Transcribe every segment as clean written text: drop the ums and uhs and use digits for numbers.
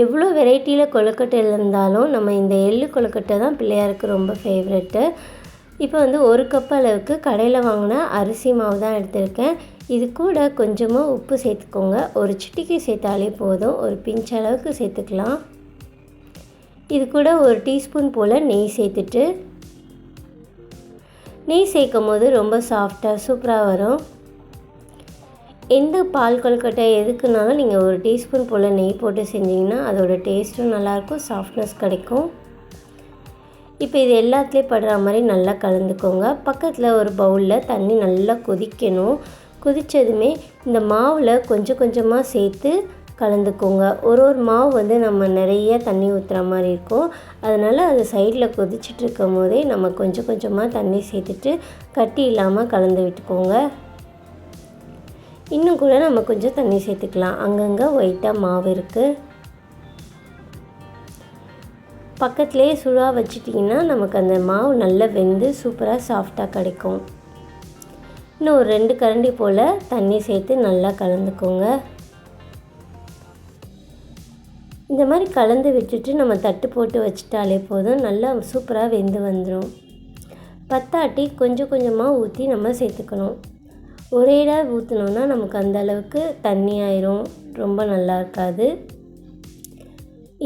எவ்வளோ வெரைட்டியில் கொழுக்கட்டை இருந்தாலும் நம்ம இந்த எள்ளு கொழுக்கட்டை தான் பிள்ளையாருக்கு ரொம்ப ஃபேவரெட்டு. இப்போ வந்து 1 கப் அளவுக்கு கடையில் வாங்கின அரிசி மாவு தான் எடுத்திருக்கேன். இது கூட கொஞ்சமாக உப்பு சேர்த்துக்கோங்க. ஒரு சிட்டிகை சேர்த்தாலே போதும். ஒரு பிஞ்ச் அளவுக்கு சேர்த்துக்கலாம். இது கூட 1 டீஸ்பூன் போல் நெய் சேர்த்துட்டு, நெய் சேர்க்கும் போது ரொம்ப சாஃப்டாக சூப்பராக வரும். எந்த பால் கொழுக்கட்டை எதுக்குனாலும் நீங்கள் 1 டீஸ்பூன் போல் நெய் போட்டு செஞ்சிங்கன்னா அதோட டேஸ்ட்டும் நல்லாயிருக்கும், சாஃப்ட்னஸ் கிடைக்கும். இப்போ இது எல்லாத்துலேயும் படுற மாதிரி நல்லா கலந்துக்கோங்க. பக்கத்தில் ஒரு பவுலில் தண்ணி நல்லா கொதிக்கணும். கொதித்ததுமே இந்த மாவில் கொஞ்சம் கொஞ்சமாக சேர்த்து கலந்துக்கோங்க. ஒரு மாவு வந்து நம்ம நிறைய தண்ணி ஊற்றுற மாதிரி இருக்கும். அதனால் அது சைடில் கொதிச்சுட்டு இருக்கும் போதே நம்ம கொஞ்சம் கொஞ்சமாக தண்ணி சேர்த்துட்டு கட்டி இல்லாமல் கலந்து விட்டுக்கோங்க. இன்னும் கூட நம்ம கொஞ்சம் தண்ணி சேர்த்துக்கலாம். அங்கங்கே ஒயிட்டாக மாவு இருக்குது. பக்கத்துலேயே சுடாக வச்சிட்டிங்கன்னா நமக்கு அந்த மாவு நல்லா வெந்து சூப்பராக சாஃப்டாக கிடைக்கும். இன்னும் ஒரு 2 கரண்டி போல் தண்ணி சேர்த்து நல்லா கலந்துக்கோங்க. இந்த மாதிரி கலந்து விட்டுட்டு நம்ம தட்டு போட்டு வச்சிட்டாலே போதும், நல்லா சூப்பராக வெந்து வந்துடும். பத்தாட்டி கொஞ்சம் கொஞ்சமாக ஊற்றி நம்ம சேர்த்துக்கணும். ஒரேடாக ஊற்றினோன்னா நமக்கு அந்த அளவுக்கு தண்ணி ஆயிரும், ரொம்ப நல்லா இருக்காது.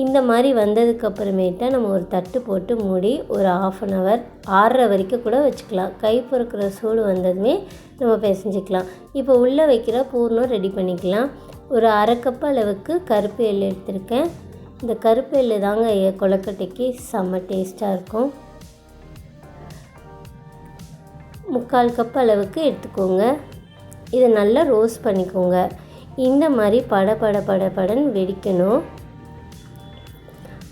இந்த மாதிரி வந்ததுக்கப்புறமேட்டா நம்ம ஒரு தட்டு போட்டு மூடி ஒரு 1/2 அன் ஹவர் ஆறுற வரைக்கும் கூட வச்சுக்கலாம். கை பொறுக்கிற சூடு வந்ததுமே நம்ம பிசைஞ்சிக்கலாம். இப்போ உள்ளே வைக்கிற பூர்ணம் ரெடி பண்ணிக்கலாம். ஒரு 1/2 கப் அளவுக்கு கருப்பு எள் எடுத்திருக்கேன். இந்த கருப்பு எள் தாங்க கொழுக்கட்டைக்கு செம்ம டேஸ்ட்டாக இருக்கும். 3/4 கப் அளவுக்கு எடுத்துக்கோங்க. இதை நல்லா ரோஸ்ட் பண்ணிக்கோங்க. இந்த மாதிரி படன்னு வெடிக்கணும்.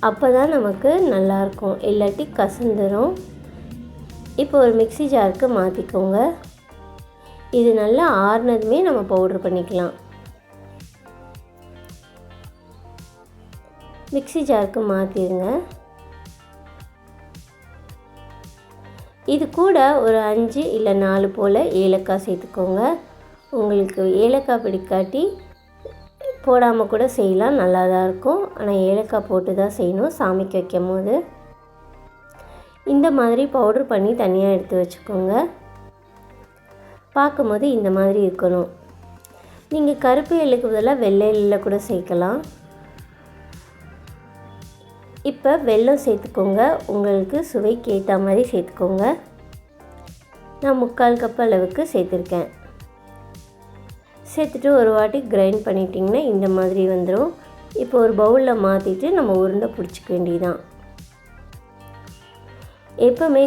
அப்போ தான் நமக்கு நல்லாயிருக்கும், இல்லாட்டி கசந்துடும். இப்போ ஒரு மிக்ஸி ஜாருக்கு மாற்றிக்கோங்க. இது நல்லா ஆறுனதுமே நம்ம பவுட்ரு பண்ணிக்கலாம். மிக்ஸி ஜாருக்கு மாற்றிடுங்க. இது கூட ஒரு 5 இல்லை 4 போல் ஏலக்காய் சேர்த்துக்கோங்க. உங்களுக்கு ஏலக்காய் பிடிக்காட்டி போடாமல் கூட செய்யலாம், நல்லா தான் இருக்கும். ஆனால் ஏலக்காய் போட்டு தான் செய்யணும் சாமிக்கு வைக்கும் போது. இந்த மாதிரி பவுட்ரு பண்ணி தனியாக எடுத்து வச்சுக்கோங்க. பார்க்கும்போது இந்த மாதிரி இருக்கணும். நீங்கள் கருப்பு எள்ளுக்கு பதிலாக வெள்ளை எள்ளில் கூட சேர்க்கலாம். இப்போ வெல்லம் சேர்த்துக்கோங்க. உங்களுக்கு சுவைக்கு ஏற்ற மாதிரி சேர்த்துக்கோங்க. நான் 3/4 கப் அளவுக்கு சேர்த்துருக்கேன். சேர்த்துட்டு ஒரு வாட்டி கிரைண்ட் பண்ணிட்டிங்கன்னா இந்த மாதிரி வந்துடும். இப்போ ஒரு பவுலில் மாற்றிட்டு நம்ம உருண்டை பிடிச்சிக்க வேண்டியதான். எப்போவுமே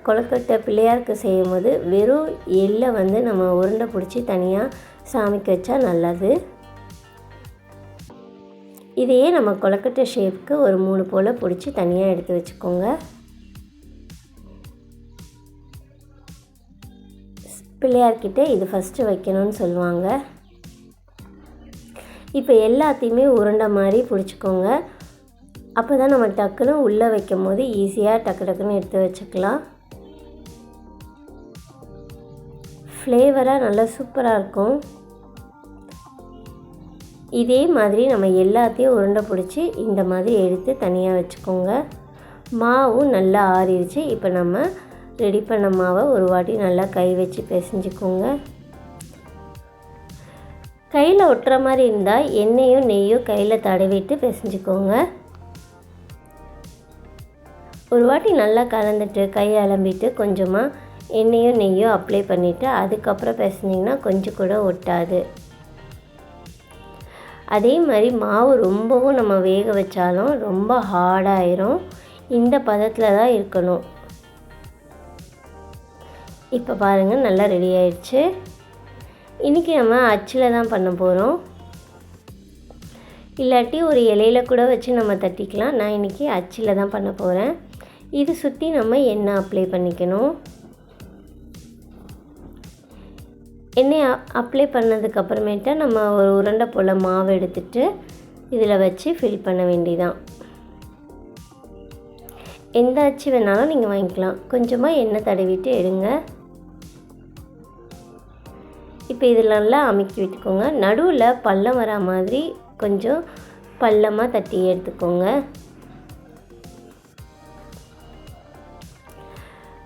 கொழுக்கட்டை பிள்ளையாருக்கு செய்யும் போது வெறும் எள்ளை வந்து நம்ம உருண்டை பிடிச்சி தனியாக சாமிக்கு வச்சா நல்லது. இதையே நம்ம கொழுக்கட்டை ஷேப்புக்கு ஒரு 3 போல் பிடிச்சி தனியாக எடுத்து வச்சுக்கோங்க. பிள்ளையார்கிட்ட இது ஃபஸ்ட்டு வைக்கணும்னு சொல்லுவாங்க. இப்போ எல்லாத்தையுமே உருண்டை மாதிரி பிடிச்சிக்கோங்க. அப்போ தான் நம்ம டக்குன்னு உள்ளே வைக்கும் போது ஈஸியாக டக்குன்னு எடுத்து வச்சுக்கலாம். ஃப்ளேவராக நல்லா சூப்பராக இருக்கும். இதே மாதிரி நம்ம எல்லாத்தையும் உருண்டை பிடிச்சி இந்த மாதிரி எடுத்து தனியாக வச்சுக்கோங்க. மாவும் நல்லா ஆறிடுச்சு. இப்போ நம்ம ரெடி பண்ண மாவை ஒரு வாட்டி நல்லா கை வச்சு பிசைஞ்சிக்கோங்க. கையில் ஒட்டுற மாதிரி இருந்தால் எண்ணெயும் நெய்யும் கையில் தடவிட்டு பிசைஞ்சிக்கோங்க. ஒரு வாட்டி நல்லா கலந்துட்டு கையை அலம்பிட்டு கொஞ்சமாக எண்ணெயும் நெய்யும் அப்ளை பண்ணிவிட்டு அதுக்கப்புறம் பிசைஞ்சிங்கன்னா கொஞ்சம் கூட ஒட்டாது. அதே மாதிரி மாவு ரொம்பவும் நம்ம வேக வச்சாலும் ரொம்ப ஹார்டாயிரும். இந்த பதத்தில் தான் இருக்கணும். இப்போ பாருங்கள் நல்லா ரெடி ஆயிடுச்சு. இன்றைக்கி நம்ம அச்சில் தான் பண்ண போகிறோம். இல்லாட்டி ஒரு இலையில கூட வச்சு நம்ம தட்டிக்கலாம். நான் இன்றைக்கி அச்சில் தான் பண்ண போகிறேன். இது சுற்றி நம்ம எண்ணெய் அப்ளை பண்ணிக்கணும். எண்ணெய் அப்ளை பண்ணதுக்கப்புறமேட்டா நம்ம ஒரு உருண்டை போல் மாவு எடுத்துகிட்டு இதில் வச்சு ஃபில் பண்ண வேண்டியதான். எந்த அச்சு வேணாலும் நீங்கள் வாங்கிக்கலாம். கொஞ்சமாக எண்ணெய் தடவிட்டு எடுங்க. இப்போ இதில் நல்லா அமுக்கி விட்டுக்கோங்க. நடுவில் பள்ளம் வரா மாதிரி கொஞ்சம் பள்ளமாக தட்டி எடுத்துக்கோங்க.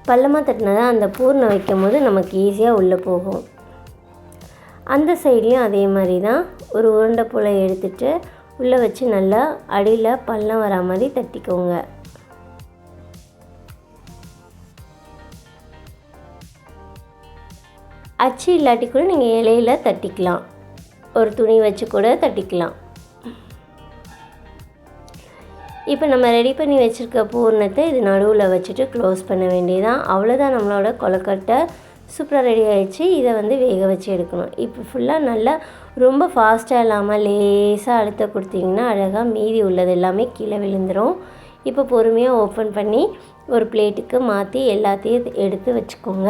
பள்ளமாக தட்டினா தான் அந்த பூர்ணம் வைக்கும் போது நமக்கு ஈஸியாக உள்ளே போகும். அந்த சைட்லேயும் அதே மாதிரி தான் ஒரு உருண்டை போல் எடுத்துகிட்டு உள்ளே வச்சு நல்லா அடியில் பள்ளம் வரா மாதிரி தட்டிக்கோங்க. அச்சு இல்லாட்டி கூட நீங்கள் இலையில் தட்டிக்கலாம், ஒரு துணி வச்சு கூட தட்டிக்கலாம். இப்போ நம்ம ரெடி பண்ணி வச்சுருக்க பூர்ணத்தை இது நடுவில் வச்சுட்டு க்ளோஸ் பண்ண வேண்டியதான். அவ்வளோதான், நம்மளோட கொழுக்கட்டை சூப்பராக ரெடி ஆகிடுச்சு. இதை வேக வச்சு எடுக்கணும். இப்போ ஃபுல்லாக நல்லா ரொம்ப ஃபாஸ்ட்டாக இல்லாமல் லேசாக அழுத்த கொடுத்தீங்கன்னா அழகாக மீதி உள்ளது எல்லாமே கீழே விழுந்துடும். இப்போ பொறுமையாக ஓப்பன் பண்ணி ஒரு பிளேட்டுக்கு மாற்றி எல்லாத்தையும் எடுத்து வச்சுக்கோங்க.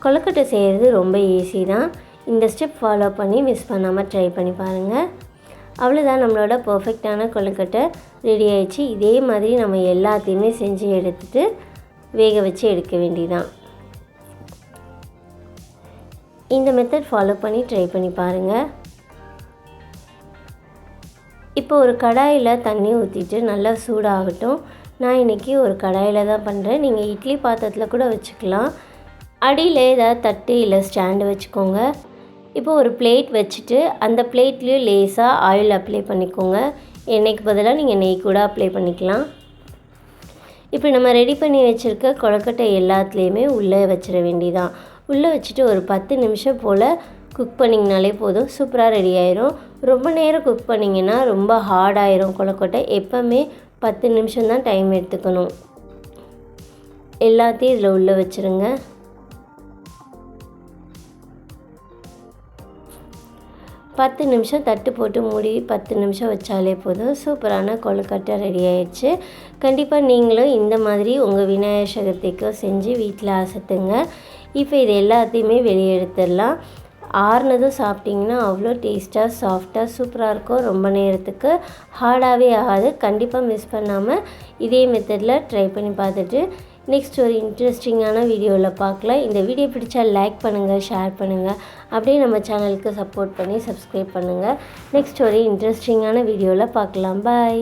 கொழுக்கட்டை செய்கிறது ரொம்ப ஈஸி தான். இந்த ஸ்டெப் ஃபாலோ பண்ணி மிஸ் பண்ணாமல் ட்ரை பண்ணி பாருங்கள். அவ்வளோதான், நம்மளோட பர்ஃபெக்டான கொழுக்கட்டை ரெடி ஆகிடுச்சு. இதே மாதிரி நம்ம எல்லாத்தையுமே செஞ்சு எடுத்துகிட்டு வேக வச்சு எடுக்க வேண்டியதான். இந்த மெத்தட் ஃபாலோ பண்ணி ட்ரை பண்ணி பாருங்கள். இப்போ ஒரு கடாயில் தண்ணி ஊற்றிட்டு நல்லா சூடாகட்டும். நான் இன்றைக்கி ஒரு கடாயில் தான் பண்ணுறேன். நீங்கள் இட்லி பாத்திரத்தில் கூட வச்சுக்கலாம். அடியில் ஏதாவது தட்டு இல்லை ஸ்டாண்டு வச்சுக்கோங்க. இப்போ ஒரு பிளேட் வச்சுட்டு அந்த பிளேட்லேயும் லேசாக ஆயில் அப்ளை பண்ணிக்கோங்க. எண்ணெய்க்கு பதிலாக நீங்கள் நெய் கூட அப்ளை பண்ணிக்கலாம். இப்போ நம்ம ரெடி பண்ணி வச்சுருக்க கொழுக்கட்டை எல்லாத்துலேயுமே உள்ளே வச்சிட வேண்டியதான். உள்ளே வச்சுட்டு ஒரு 10 நிமிஷம் போல் குக் பண்ணிங்கனாலே போதும், சூப்பராக ரெடி ஆயிரும். ரொம்ப நேரம் குக் பண்ணிங்கன்னா ரொம்ப ஹார்டாயிரும் கொழுக்கட்டை. எப்போவுமே 10 நிமிஷம் தான் டைம் எடுத்துக்கணும். எல்லாத்தையும் இதில் உள்ளே வச்சுருங்க. 10 நிமிஷம் தட்டு போட்டு மூடி 10 நிமிஷம் வச்சாலே போதும், சூப்பரான கொழுக்கட்டை ரெடி ஆயிடுச்சு. கண்டிப்பாக நீங்களும் இந்த மாதிரி உங்கள் விநாயகர் சதுர்த்திக்கு செஞ்சு வீட்டில் அசத்துங்க. இப்போ இது எல்லாத்தையுமே வெளியே எடுத்துடலாம். ஆறுனதும் சாப்பிட்டிங்கன்னா அவ்வளோ டேஸ்ட்டாக சாஃப்டாக சூப்பராக இருக்கும். ரொம்ப நேரத்துக்கு ஹார்டாகவே ஆகாது. கண்டிப்பாக மிஸ் பண்ணாமல் இதே மெத்தடில் ட்ரை பண்ணி பார்த்துட்டு நெக்ஸ்ட் ஒரு இன்ட்ரெஸ்டிங்கான வீடியோவில் பார்க்கலாம். இந்த வீடியோ பிடிச்சா லைக் பண்ணுங்கள், ஷேர் பண்ணுங்கள். அப்படியே நம்ம சேனலுக்கு சப்போர்ட் பண்ணி சப்ஸ்கிரைப் பண்ணுங்கள். நெக்ஸ்ட் ஒரு இன்ட்ரெஸ்டிங்கான வீடியோவில் பார்க்கலாம். பாய்.